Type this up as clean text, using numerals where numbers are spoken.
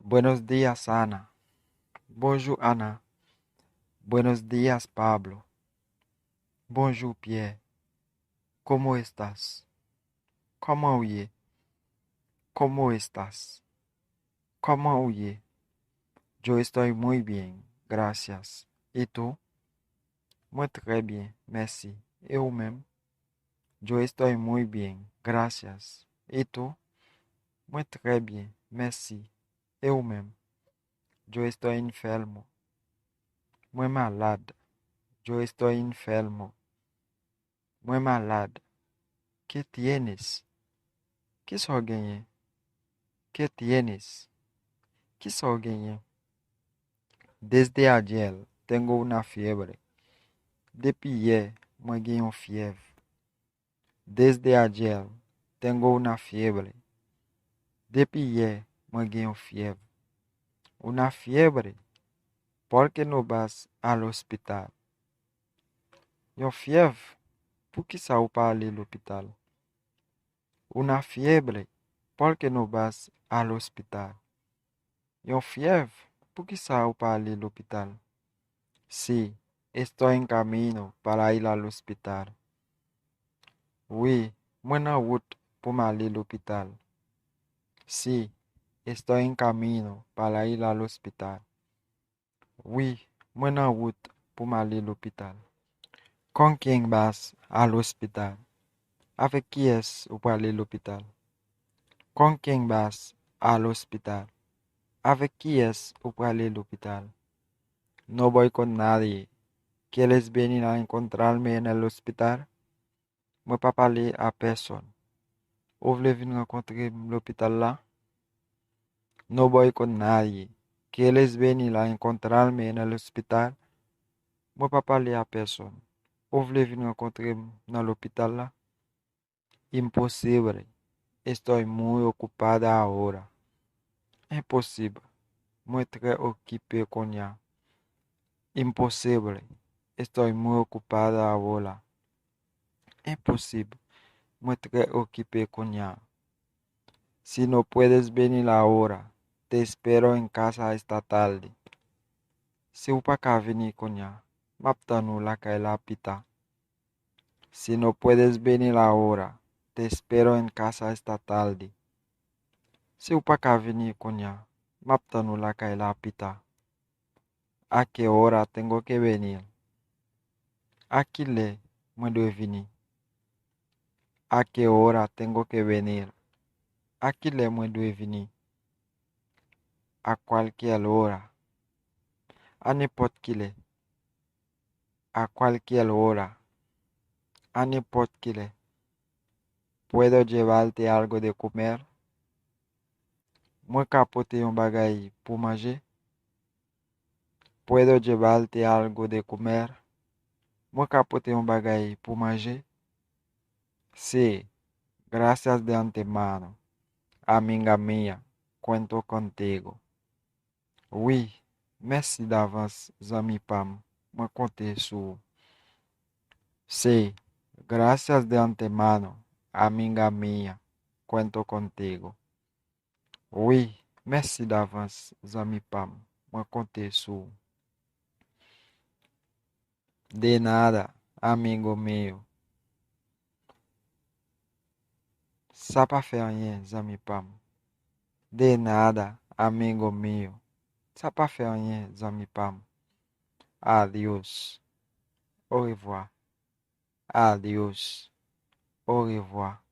Buenos días, Ana. Bonjour, Ana. Buenos días, Pablo. Bonjour, Pierre. ¿Cómo estás? ¿Cómo oye? ¿Cómo estás? ¿Cómo oye? Yo estoy muy bien, gracias. ¿Y tú? Muy très bien, merci. Eu mesmo? Yo estoy muy bien, gracias. ¿Y tú? Muy très bien, merci. Eu mesmo? Yo estoy enfermo. Muy malade. Yo estoy enfermo. Muy malade. ¿Qué tienes? ¿Qué ganhei? ¿Qué tienes? ¿Qué ganhei? Desde ayer tengo una fiebre. Depuis hier, moi ganho fiebre. Desde ayer tengo una fiebre. Depuis hier, moi ganho fiebre. Una fiebre? Por que não vas ao hospital? Eu fiebre? Por que saio para ali no hospital? Una fiebre? Por que não vas ao hospital? Eu fiebre? Por que saio para ali no hospital? Sí, estoy en camino para ir al hospital. Oui, buena route pour aller al hospital. Sí, estoy en camino para ir al hospital. Oui, buena route pour aller al hospital. ¿Con quién vas al hospital? ¿Avec qui es o para aller al hospital? ¿Con quién vas al hospital? ¿Avec qui es o para aller al hospital? No voy con nadie. ¿Quieres venir a encontrarme en el hospital? Moi pas parler à personne. Ou voulez venir rencontrer l'hôpital là? No voy con nadie. ¿Quieres venir a encontrarme en el hospital? Moi pas parler à personne. Ou voulez venir rencontrer dans l'hôpital là? Impossível. Estou muito ocupada agora. Impossível. Muito très occupé con ya. Impossível. Estou muito ocupada agora. Impossível. Muito très occupé con ya. Si no puedes venir ahora, te espero en casa esta tarde. Se o para venir coña, maptanu la la pita. Si no puedes venir ahora, te espero en casa esta tarde. Se o para venir coña, maptanu la la pita. ¿A qué hora tengo que venir? Aquí le puedo venir. ¿A qué hora tengo que venir? Aquí le puedo venir. A cualquier hora. A n'importe quelle. A cualquier hora. A n'importe quelle. ¿Puedo llevarte algo de comer? Moi capote un bagay pour manger? ¿Puedo llevarte algo de comer? Moi capote un bagay pour manger? Sí, gracias de antemano. Amiga mía, cuento contigo. Oui, merci d'avance, zami Pam. Moi compte sur. Sí, gracias de antemano. Amiga mía, cuento contigo. Oui, merci d'avance, zami Pam. Moi compte sur. De nada, amigo meu. Ça pas fait rien, zami Pam. De nada, amigo meu. Ça pas fait rien, zami Pam. Adiós. Au revoir. Adiós. Au revoir.